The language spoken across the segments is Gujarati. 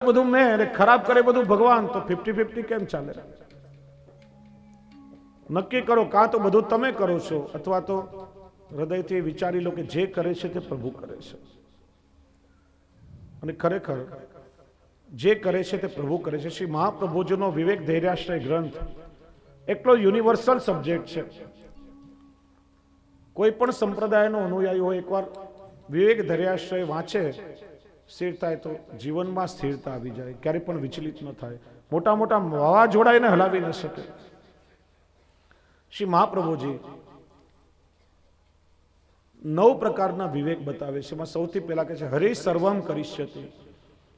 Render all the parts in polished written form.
બધું મેં અને ખરાબ કરે બધું ભગવાન, તો 50-50 કેમ ચાલે? નક્કી કરો, કાં તો બધું તમે કરો છો અથવા તો હૃદયથી વિચારી લો કે જે કરે છે તે પ્રભુ કરે છે. અને ખરેખર જે કરે છે તે પ્રભુ કરે છે. શ્રી મહાપ્રભુજીનો વિવેક ધૈર્યાશ્રય ગ્રંથ એટલો યુનિવર્સલ સબ્જેક્ટ છે. કોઈ પણ સંપ્રદાયનો અનુયાયી હોય એકવાર વિવેક ધૈર્યાશ્રય વાંચે, સ્થિર થાય તો જીવનમાં સ્થિરતા આવી જાય, ક્યારે પણ વિચલિત ન થાય, મોટા મોટા વાવાઝોડાને હલાવી ન શકે. શ્રી મહાપ્રભુજી 9 પ્રકારના વિવેક બતાવે છે. એમાં સૌથી પહેલા કહે છે હરિ સર્વમ કરિષ્યતિ,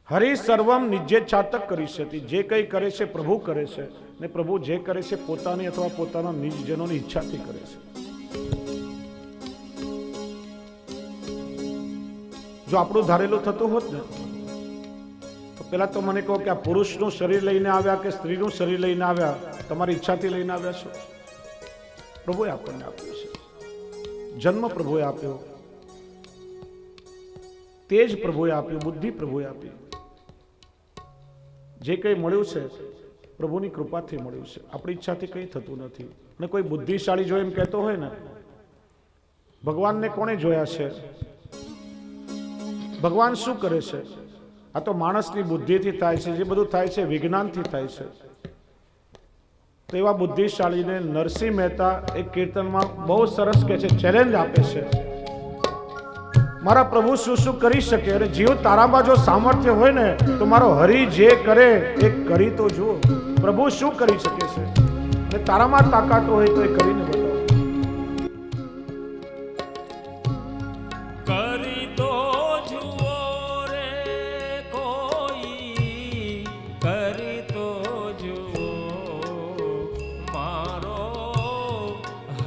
હરિ સર્વમ નિજ્યેચ્છાતક કરિષ્યતિ. જે કંઈ કરે છે પ્રભુ કરે છે, ને પ્રભુ જે કરે છે પોતાની અથવા પોતાના નિજજનોની ઈચ્છાથી કરે છે. જો આપણું ધારેલું થતું હોત ને તો પેલા તો મને કહો કે આ પુરુષનું શરીર લઈને આવ્યા કે સ્ત્રીનું શરીર લઈને આવ્યા, તમારી ઈચ્છાથી લઈને આવ્યા છો? પ્રભુએ આપણને આપ્યું છે, જન્મ પ્રભુએ આપ્યો, તેજ પ્રભુએ આપ્યું, બુદ્ધિ પ્રભુએ આપી. જે કંઈ મળ્યું છે પ્રભુની કૃપાથી મળ્યું છે, આપણી ઈચ્છાથી કંઈ થતું નથી. અને કોઈ બુદ્ધિશાળી જો એમ કહેતો હોય ને ભગવાનને કોણે જોયા છે, ભગવાન શું કરે છે, આ તો માણસની બુદ્ધિથી થાય છે, જે બધું થાય છે વિજ્ઞાનથી થાય છે. તો એવા બુદ્ધિશાળીને નરસિંહ મહેતા એક કીર્તનમાં બહુ સરસ કહે છે, ચેલેન્જ આપે છે, મારા પ્રભુ શું શું કરી શકે? અને જીવ તારામાં જો સામર્થ્ય હોય ને તો મારો હરિ જે કરે એ કરી તો જુઓ. પ્રભુ શું કરી શકે છે? અને તારામાં તાકાત હોય તો એ કરીને બતાવો. કરી તો જુઓ રે કોઈ, કરી તો જુઓ, મારો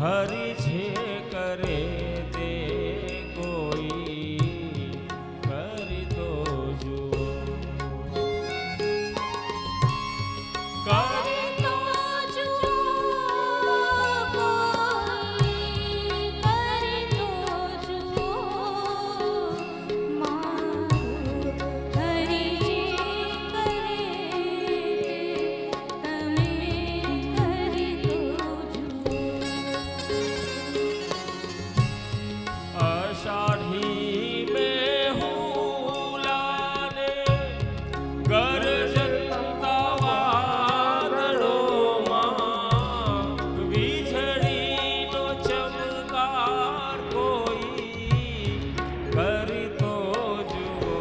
હરિ છે કરે તે કોઈ, કરી તો જુઓ. કરી તો જુઓ કોઈ, કરી તો જુઓ, મારું હરિ જે કરે તમે કરી તો જુઓ. અષાઢી બેહુલાને ગરજતા વાદળોમાં વીજળીનો ચમકાર કોઈ, કરી તો જુઓ,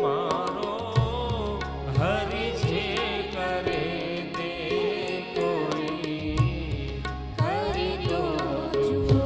મારો હરિ જે કરે તે કોઈ, કરી તો જુઓ.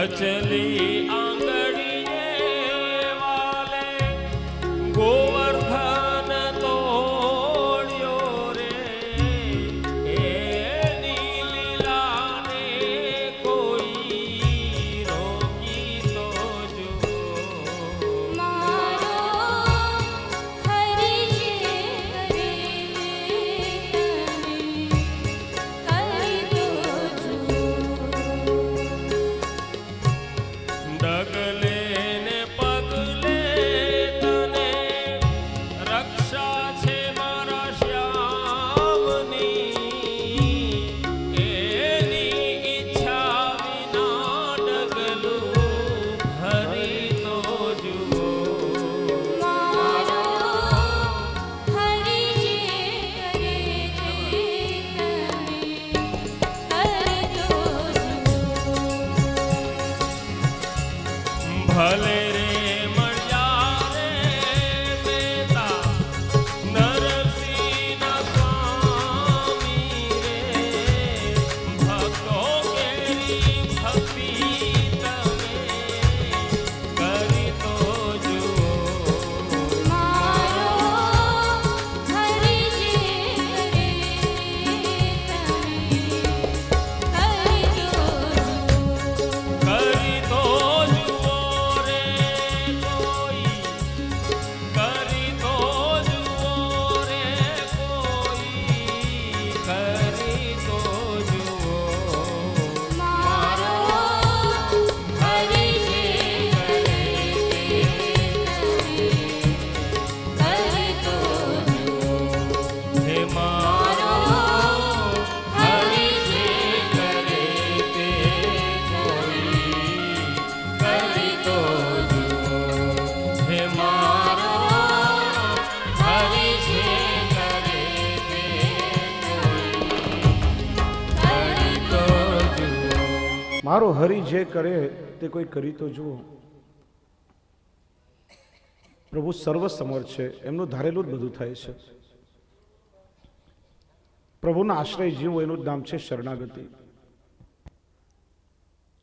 કચલી આંગળીએ વાલે ગોવર્ધન તોડ્યો રે એની લીલાને કોઈ રોકી તો જુઓ મારો હરિ જે કરે તે ડગલે ને પગલે તને રક્ષા છે મારા શ્યામની એની ઈચ્છા વિના ડગલું હરી તો જુઓ મારો હરિ જે કરે તે ભલે રે મળ્યા રે બેટા નરસિંહ સ્વામી રે ભક્તો કેરી ભક્તિ તમે કરી તો જુઓ મારો હરિ જે કરે કરી તો જુઓ રે કોઈ કરી તો જુઓ રે કોઈ કરી તો જુઓ મારો હરિ જે કરે તે હે મારો હરિ જે કરે તે કોઈ કરી તો જુઓ હે મારો હરિ જે કરે તે કોઈ કરી તો જુઓ મારો હરિ જે કરે તે કોઈ કરી તો જુઓ. પ્રભુ સર્વસમર્થ છે, એમનું ધારેલું જ બધું થાય છે. પ્રભુના આશ્રય જીવો એનું જ નામ છે શરણાગતિ.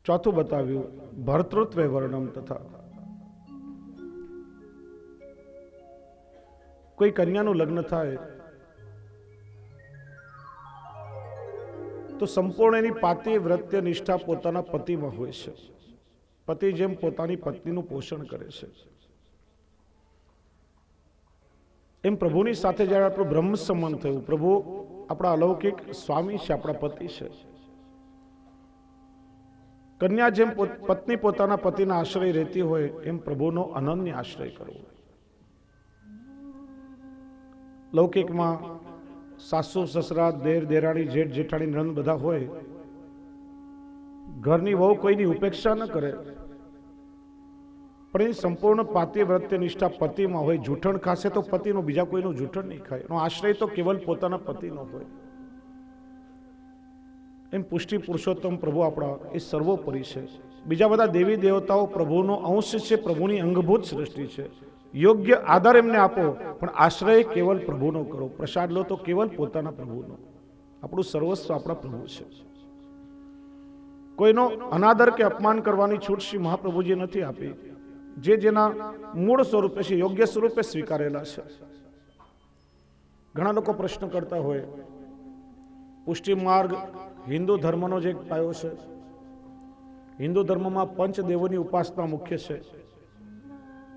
ચોથું બતાવ્યું ભર્તૃત્વ વર્ણમ તથા કોઈ કન્યાનું લગ્ન થાય તો સંપૂર્ણ એની પાતિ વ્રત્ય નિષ્ઠા પોતાના પતિમાં હોય છે. પતિ જેમ પોતાની પત્નીનું પોષણ કરે છે એમ પ્રભુની સાથે જ્યારે આપણું બ્રહ્મ સંબંધ થયું, પ્રભુ આપણા અલૌકિક સ્વામી છે, આપણા પતિ છે. કન્યા જેમ પત્ની પોતાના પતિના આશ્રય રહેતી હોય એમ પ્રભુનો અનન્ય આશ્રય કરવો. લૌકિકમાં સાસુ સસરા દેર દેરાણી જેઠ જેઠાણી નણંદ બધા હોય, ઘરની વહુ કોઈની ઉપેક્ષા ન કરે, પણ એ સંપૂર્ણ પાતિવ્રત્ય નિષ્ઠા પતિમાં હોય. જૂઠણ ખાશે તો પતિનું, બીજા કોઈનું જૂઠણ નહીં ખાય. એનો આશ્રય તો કેવલ પોતાના પતિનો હોય. એમ પુષ્ટિ પુરુષોત્તમ પ્રભુ આપણા એ સર્વોપરી છે. બીજા બધા દેવી દેવતાઓ પ્રભુનો અંશ છે, પ્રભુની અંગભૂત સૃષ્ટિ છે. યોગ્ય આદર એમને આપો, પણ આશ્રય કેવલ પ્રભુનો કરો. પ્રસાદ લો તો કેવલ પોતાના પ્રભુનો. આપણું સર્વસ્વ આપણા પ્રભુ છે. કોઈનો અનાદર કે અપમાન કરવાની છૂટ શ્રી મહાપ્રભુજી નથી આપી. જે જેના મૂળ સ્વરૂપે છે, યોગ્ય સ્વરૂપે સ્વીકારેલા છે. ઘણા લોકો પ્રશ્ન કરતા હોય, પુષ્ટિ માર્ગ હિન્દુ ધર્મનો જ એક પાયો છે. હિન્દુ ધર્મમાં પંચદેવોની ઉપાસના મુખ્ય છે,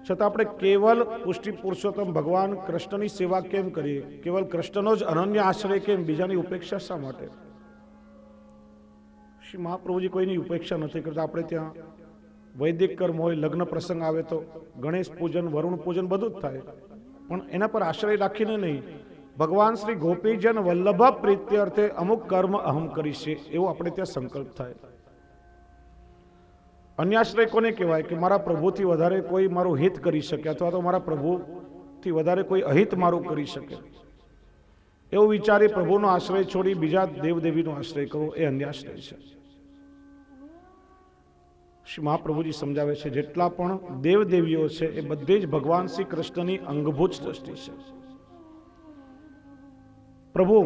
છતાં આપણે કેવલ પુષ્ટિ પુરુષોત્તમ ભગવાન કૃષ્ણની સેવા કેમ કરીએ? કેવલ કૃષ્ણનો જ અનન્ય આશ્રય કેમ? બીજાની ઉપેક્ષા શા માટે? શ્રી મહાપ્રભુજી કોઈની ઉપેક્ષા નથી કરતા. આપણે ત્યાં વૈદિક કર્મ હોય, લગ્ન પ્રસંગ આવે તો ગણેશ પૂજન, વરુણ પૂજન બધું જ થાય, પણ એના પર આશ્રય રાખીને નહીં. ભગવાન શ્રી ગોપીજન વલ્લભ પ્રીત્યર્થે અમુક કર્મ અહમ કરીશે, એવો આપણે ત્યાં સંકલ્પ થાય. અન્યાશ્રય કોને કહેવાય? કે મારા પ્રભુથી વધારે કોઈ મારું હિત કરી શકે, અથવા તો મારા પ્રભુથી વધારે કોઈ અહિત મારું કરી શકે, એવું વિચારી પ્રભુનો આશ્રય છોડી બીજા દેવદેવીનો આશ્રય કરવો એ અન્યાશ્રય છે. શ્રી મહાપ્રભુજી સમજાવે છે, જેટલા પણ દેવદેવીઓ છે એ બધી જ ભગવાન શ્રી કૃષ્ણની અંગભૂત સૃષ્ટિ છે. પ્રભુ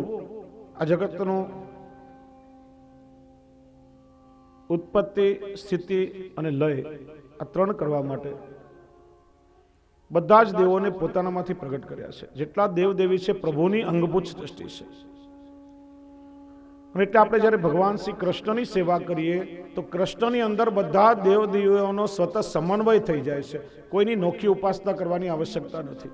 આ જગતનો ઉત્પત્તિ, સ્થિતિ અને લય આ ત્રણ કરવા માટે બધા જ દેવોને પોતાનામાંથી પ્રગટ કર્યા છે. જેટલા દેવ દેવી છે પ્રભુની અંગભૂત સૃષ્ટિ છે. અને એટલે આપણે જ્યારે ભગવાન શ્રી કૃષ્ણની સેવા કરીએ તો કૃષ્ણની અંદર બધા દેવ દેવીઓનો સ્વતઃ સમન્વય થઈ જાય છે. કોઈની નોખી ઉપાસના કરવાની આવશ્યકતા નથી.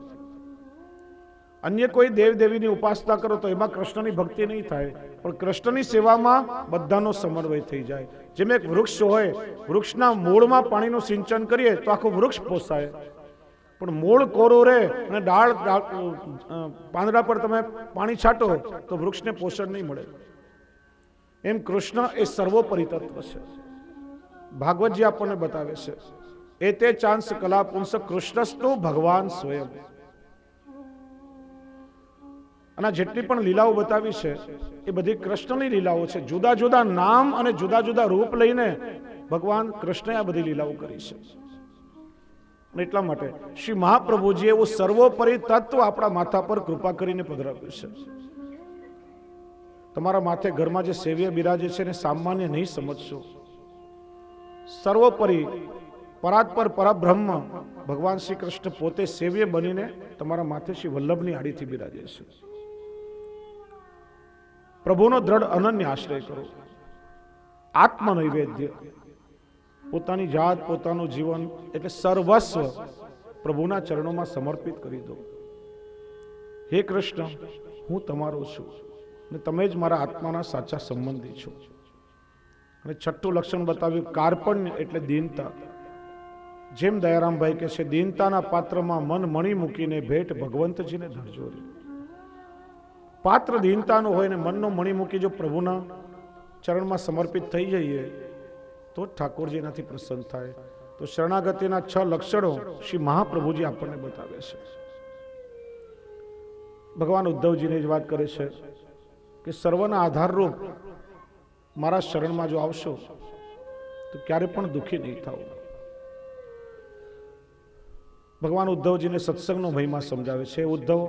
અન્ય કોઈ દેવ દેવીની ઉપાસના કરો તો એમાં કૃષ્ણની ભક્તિ નહીં થાય, પણ કૃષ્ણની સેવામાં બધાનો સમન્વય થઈ જાય. જેમ એક વૃક્ષ હોય, વૃક્ષના મૂળમાં પાણીનું સિંચન કરીએ તો આખું વૃક્ષ પોસાય, પણ મૂળ કોરું રહે અને ડાળ પાંદડા પર તમે પાણી છાંટો તો વૃક્ષને પોષણ નહીં મળે. એમ કૃષ્ણ એ સર્વોપરી તત્વ છે. ભાગવતજી આપણને બતાવે છે, એતે ચાંસ કલા પુંસ કૃષ્ણસ્તુ ભગવાન સ્વયં. અને જેટલી પણ લીલાઓ બતાવી છે એ બધી કૃષ્ણની લીલાઓ છે. જુદા જુદા નામ અને જુદા જુદા રૂપ લઈને ભગવાન કૃષ્ણએ આ બધી લીલાઓ કરી છે. એટલા માટે શ્રી મહાપ્રભુજીએ એવું સર્વોપરી તત્વ આપણા માથા પર કૃપા કરીને પધરાવ્યું છે. તમારા માથે ઘરમાં જે સેવ્ય બિરાજે છે એને સામાન્ય નહીં સમજશો. સર્વોપરી પરાત્પર પરબ્રહ્મ ભગવાન શ્રી કૃષ્ણ પોતે સેવ્ય બનીને તમારા માથે શ્રી વલ્લભની આડીથી બિરાજે છે. પ્રભુનો દ્રઢ અનન્ય આશ્રય કરો. આત્મનૈવેદ્ય, પોતાની જાત, પોતાનું જીવન એટલે સર્વસ્વ પ્રભુના ચરણોમાં સમર્પિત કરી દો. હે કૃષ્ણ, હું તમારો છું અને તમે જ મારા આત્માના સાચા સંબંધી છો. અને છઠ્ઠું લક્ષણ બતાવ્યું કાર્પણ્ય એટલે દીનતા. જેમ દયારામભાઈ કહે છે, દીનતાના પાત્રમાં મન મણી મૂકીને ભેટ ભગવંતજીને ધરજો. પાત્ર દીનતાનું હોય ને મનનો મણી મૂકી જો પ્રભુના ચરણમાં સમર્પિત થઈ જઈએ તો ઠાકોરજી એનાથી પ્રસન્ન થાય. તો શરણાગતિના 6 લક્ષણો શ્રી મહાપ્રભુજી આપણને બતાવે છે. ભગવાન ઉદ્ધવજીને જ વાત કરે છે કે સર્વના આધારરૂપ મારા શરણમાં જો આવશો તો ક્યારે પણ દુઃખી નહીં થાવ. ભગવાન ઉદ્ધવજીને સત્સંગનો મહિમા સમજાવે છે. ઉદ્ધવ,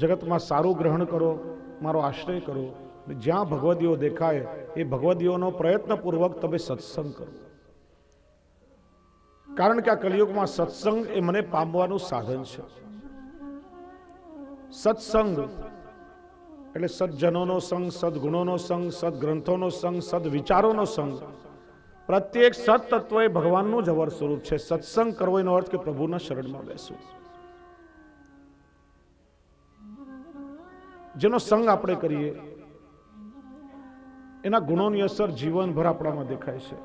જગતમાં સારું ગ્રહણ કરો, મારો આશ્રય કરો. જ્યાં ભગવદીઓ દેખાય એ ભગવદીઓનો પ્રયત્નપૂર્વક તમે સત્સંગ કરો. કારણ કે આ કલિયુગમાં સત્સંગ એ મને પામવાનું સાધન છે. સત્સંગ એટલે સદજનોનો સંગ, સદગુણોનો સંગ, સદગ્રંથોનો સંગ, સદવિચારોનો સંગ. પ્રત્યેક સત્તત્વ એ ભગવાનનું જ અવર સ્વરૂપ છે. સત્સંગ કરવો એનો અર્થ કે પ્રભુના શરણમાં બેસવું. જેનો સંગ આપણે કરીએ એના ગુણોની અસર જીવનભર આપણામાં દેખાય છે.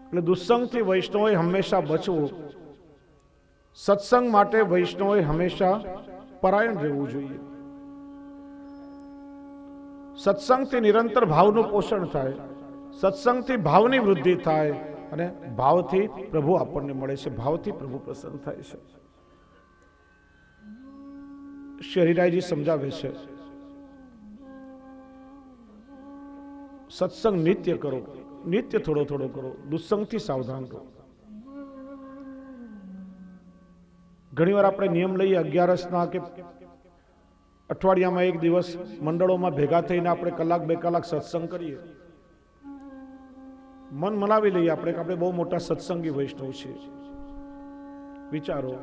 એટલે દુસ્સંગથી વૈષ્ણવોએ હંમેશા બચવું. સત્સંગ માટે વૈષ્ણવોએ હંમેશા પરાયણ રહેવું જોઈએ. સત્સંગથી નિરંતર ભાવનું પોષણ થાય, સત્સંગથી ભાવની વૃદ્ધિ થાય અને ભાવથી પ્રભુ આપણને મળે છે, ભાવથી પ્રભુ પ્રસન્ન થાય છે. શ્રી હરિરાયજી સમજાવે છે, સત્સંગ નિત્ય કરો, નિત્ય થોડો થોડો કરો, દુસ્સંગથી સાવધાન રહો. ઘણીવાર આપણે નિયમ લઈએ 11ના કે અઠવાડિયામાં એક દિવસ મંડળોમાં ભેગા થઈને આપણે કલાક 2 કલાક સત્સંગ કરીએ. મન મનાવી લઈએ આપણે કે આપણે બહુ મોટા સત્સંગી વૈષ્ણવ છીએ. વિચારો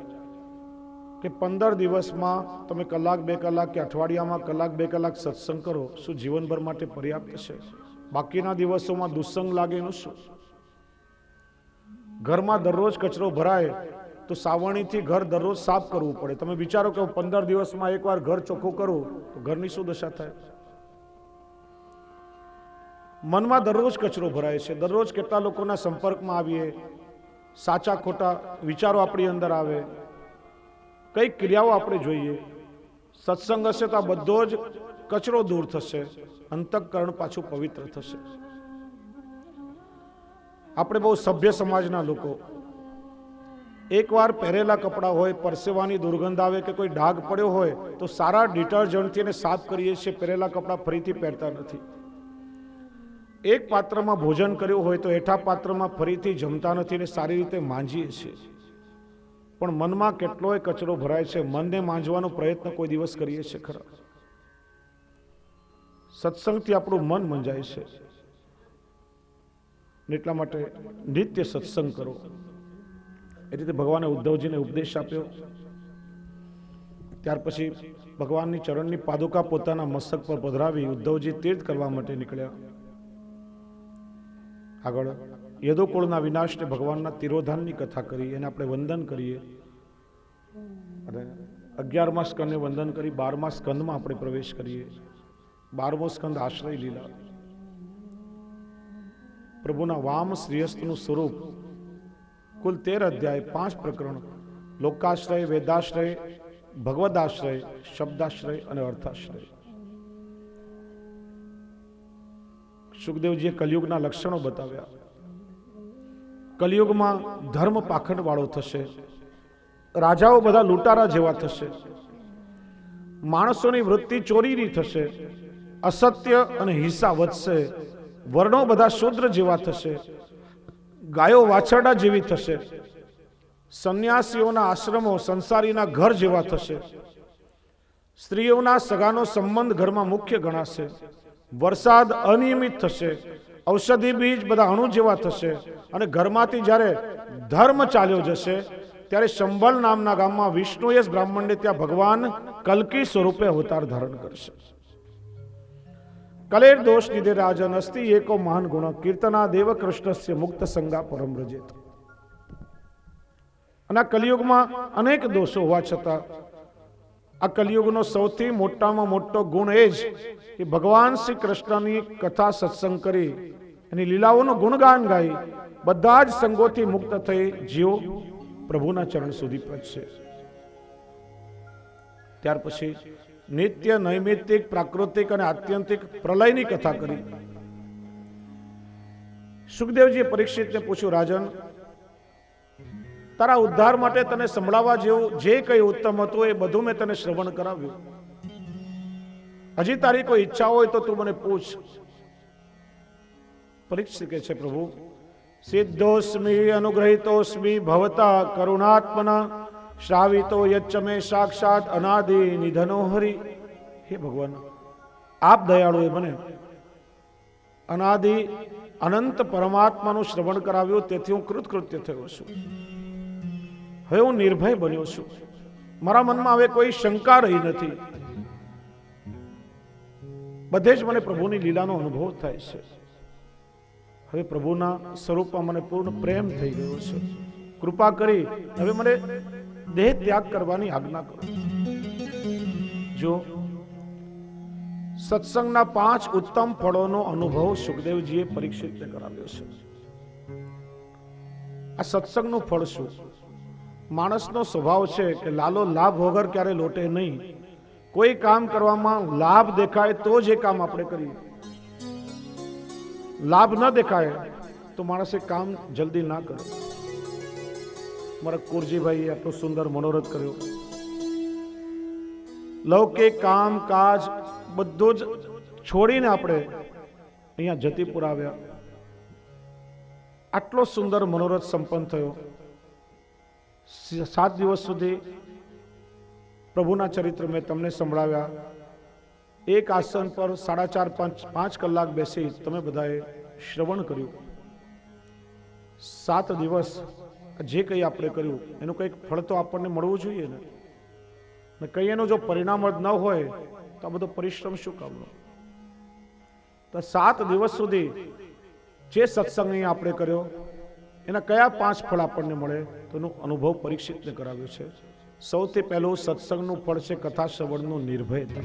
કે 15 દિવસમાં તમે કલાક 2 કલાક કે અઠવાડિયામાં કલાક 2 કલાક સત્સંગ કરો, શું જીવનભર માટે પર્યાપ્ત છે? બાકીના દિવસોમાં દુસ્સંગ લાગે એનું શું? ઘરમાં દરરોજ કચરો ભરાય તો સાવરણીથી ઘર દરરોજ સાફ કરવું પડે. તમે વિચારો કે 15 દિવસમાં એકવાર ઘર ચોખ્ખું કરું તો ઘરની શું દશા થાય? મનમાં દરરોજ કચરો ભરાય છે. દરરોજ કેટલા લોકોના સંપર્કમાં આવીએ, સાચા ખોટા વિચારો આપણી અંદર આવે, કઈ ક્રિયાઓ આપણે જોઈએ. સત્સંગ હશે તો આ બધો જ કચરો દૂર થશે, અંતઃકરણ પાછું પવિત્ર થશે. આપણે બહુ સભ્ય સમાજના લોકો, એકવાર પહેરેલા કપડાં હોય, પરસેવાની દુર્ગંધ આવે કે કોઈ ડાઘ પડ્યો હોય તો સારા ડિટર્જન્ટથી એને સાફ કરીએ છીએ, પહેરેલા કપડાં ફરીથી પહેરતા નથી. એક પાત્રમાં ભોજન કર્યું હોય તો હેઠા પાત્રમાં ફરીથી જમતા નથી ને સારી રીતે માંજીએ છીએ. પણ મનમાં કેટલોય કચરો ભરાય છે. મનને માંજવાનો પ્રયત્ન કોઈ દિવસ કરીએ છીએ ખરા? સત્સંગથી આપણું મન મંજાય છે. ને એટલા માટે નિત્ય સત્સંગ કરો. એ રીતે ભગવાને ઉદ્ધવજીને ઉપદેશ આપ્યો. ત્યાર પછી ભગવાનની ચરણની પાદુકા પોતાના મસ્તક પર પધરાવી ઉદ્ધવજી તીર્થ કરવા માટે નીકળ્યા. આગળ યદુકુળના વિનાશને ભગવાનના તિરોધાનની કથા કરી, એને આપણે વંદન કરીએ. અને 11મા સ્કંદને વંદન કરી 12મા સ્કંદમાં આપણે પ્રવેશ કરીએ. 12મો સ્કંદ આશ્રય લીલા. પ્રભુના વામ શ્રીહસ્તનું સ્વરૂપ. કુલ 13 અધ્યાય, 5 પ્રકરણ. લોકાશ્રય, વેદાશ્રય, ભગવદાશ્રય, શબ્દાશ્રય અને અર્થાશ્રય. સુખદેવજીએ કલિયુગના લક્ષણો બતાવ્યા. કલિયુગમાં ધર્મ પાખંડ વાળો થશે. રાજાઓ બધા લૂંટારા જેવા થશે. માણસોની વૃત્તિ ચોરીની થશે. અસત્ય અને હિંસા વધશે. વર્ણો બધા શૂદ્ર જેવા થશે. ગાયો વાછરડા જેવી થશે. સંન્યાસીઓના આશ્રમો સંસારીના ઘર જેવા થશે. સ્ત્રીઓના સગાનો સંબંધ ઘરમાં મુખ્ય ગણાશે. વરસાદ અનિયમિત થશે. ઔષધિ બીજ બધા અણુ જેવા થશે. અને ઘરમાંથી જ્યારે ધર્મ ચાલ્યો જશે ત્યારે શંભલ નામના ગામમાં વિષ્ણુયશ બ્રાહ્મણને ત્યાં ભગવાન કલ્કી સ્વરૂપે અવતાર ધારણ કરશે. કલેર દોષ નિધે રાજન અસ્તિ એકો મહાન ગુણ કીર્તના દેવ કૃષ્ણસ્ય મુક્ત સંગા પરમ રજેત. અને આ કલિયુગમાં અનેક દોષો હોવા છતાં આ કલિયુગનો સૌથી મોટામાં મોટો ગુણ એ જ કે ભગવાન શ્રી કૃષ્ણની કથા સત્સંગ કરી એની લીલાઓનું ગુણગાન ગાઈ બધા જ સંગોથી મુક્ત થઈ જીવો પ્રભુના ચરણ સુધી પહોંચશે. ત્યાર પછી નિત્ય, નૈમિત્તિક, પ્રાકૃતિક અને આત્યંતિક પ્રલયની કથા કરી. સુખદેવજીએ પરીક્ષિતને પૂછ્યું, રાજન, તારા ઉદ્ધાર માટે તને સંભળાવવા જેવું જે કંઈ ઉત્તમ હતું એ બધું મેં તને શ્રવણ કરાવ્યું. હજી તારી કોઈ ઈચ્છા હોય તો તું મને પૂછ. પરીક્ષિત કહે છે, પ્રભુ, સિદ્ધોસ્મી અનુગ્રહિતોસ્મી ભવતા કરુણાત્મના શ્રાવિતો યચ્ચ મે સાક્ષાત અનાદિ નિધનો હરિ. હે ભગવાન, આપ દયાળુએ મને અનાદિ અનંત પરમાત્માનું શ્રવણ કરાવ્યું, તેથી હું કૃતકૃત્ય થયો છું. હવે હું નિર્ભય બન્યો છું. મારા મનમાં હવે કોઈ શંકા રહી નથી. બધે જ મને પ્રભુની લીલાનો અનુભવ થાય છે. હવે પ્રભુના સ્વરૂપમાં મને પૂર્ણ પ્રેમ થઈ ગયો છે. કૃપા કરી હવે મને દેહ ત્યાગ કરવાની આજ્ઞા કરો. જો સત્સંગના 5 ઉત્તમ ફળોનો અનુભવ સુખદેવજીએ પરીક્ષિતને કરાવ્યો છે. આ સત્સંગનું ફળ શું? માણસનો સ્વભાવ છે કે લાલો લાભ વગર ક્યારે લોટે નહીં. કોઈ કામ કરવામાં લાભ દેખાય તો જ એ કામ આપણે કરીએ. લાભ ન દેખાય તો માણસે કામ જલ્દી ના કરે. મારા કુરજીભાઈએ આટલો સુંદર મનોરથ કર્યો. લૌકિક કામ કાજ બધું જ છોડીને આપણે અહીંયા જતીપુર આવ્યા. આટલો સુંદર મનોરથ સંપન્ન થયો. 7 દિવસ સુધી પ્રભુના ચરિત્ર મેં તમને સંભળાવ્યા. એક આસન પર 4.5-5 કલાક બેસી તમે બધાએ શ્રવણ કર્યું. 7 દિવસ જે કંઈ આપણે કર્યું એનું કંઈક ફળ તો આપણને મળવું જોઈએ ને કંઈ એનું જો પરિણામ જ ન હોય તો આ બધો પરિશ્રમ શું કામનો? તો 7 દિવસ સુધી જે સત્સંગ અહીંયા આપણે કર્યો એના કયા 5 ફળ આપણને મળે તો એનો અનુભવ પરીક્ષિતને કરાવ્યો છે. સૌથી પહેલું સત્સંગનું ફળ છે કથા શ્રવણનું નિર્ભયતા.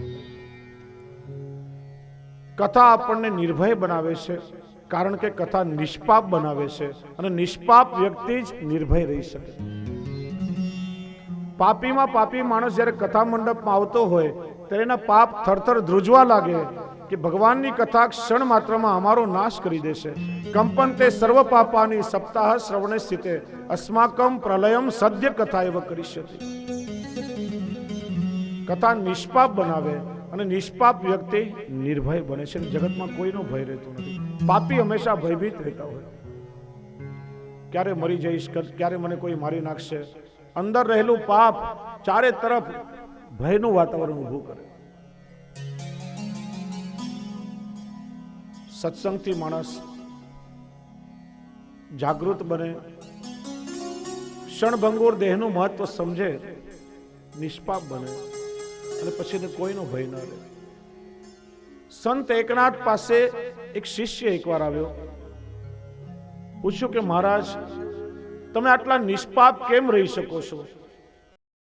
કથા આપણને નિર્ભય બનાવે છે, કારણ કે કથા નિષ્પાપ બનાવે છે અને નિષ્પાપ વ્યક્તિ જ નિર્ભય રહી શકે. પાપીમાં પાપી માણસ જ્યારે કથા મંડપમાં આવતો હોય ત્યારે એના પાપ થરથર ધ્રુજવા લાગે કે ભગવાનની કથા ક્ષણ માત્રમાં અમારો નાશ કરી દેશે. કંપનતે સર્વ પાપાની સપ્તાહ શ્રવણે સ્થિતે અસ્માકમ પ્રલયમ સદ્ય કથા એવ કરીષ્યતિ. કથા નિષ્પાપ બનાવે અને નિષ્પાપ વ્યક્તિ નિર્ભય બને છે. જગતમાં કોઈનો ભય રહેતો નથી. પાપી હંમેશા ભયભીત રહેતા હોય, ક્યારે મરી જઈશ, ક્યારે મને કોઈ મારી નાખશે. અંદર રહેલું પાપ ચારે તરફ ભયનું વાતાવરણ ઊભું કરે. સત્સંગથી માણસ જાગૃત બને, ક્ષણભંગુર દેહનું મહત્વ સમજે, નિષ્પાપ બને અને પછી એને કોઈનો ભય ન રહે. સંત એકનાથ પાસે એક શિષ્ય એકવાર આવ્યો, પૂછ્યું કે મહારાજ તમે આટલા નિષ્પાપ કેમ રહી શકો છો?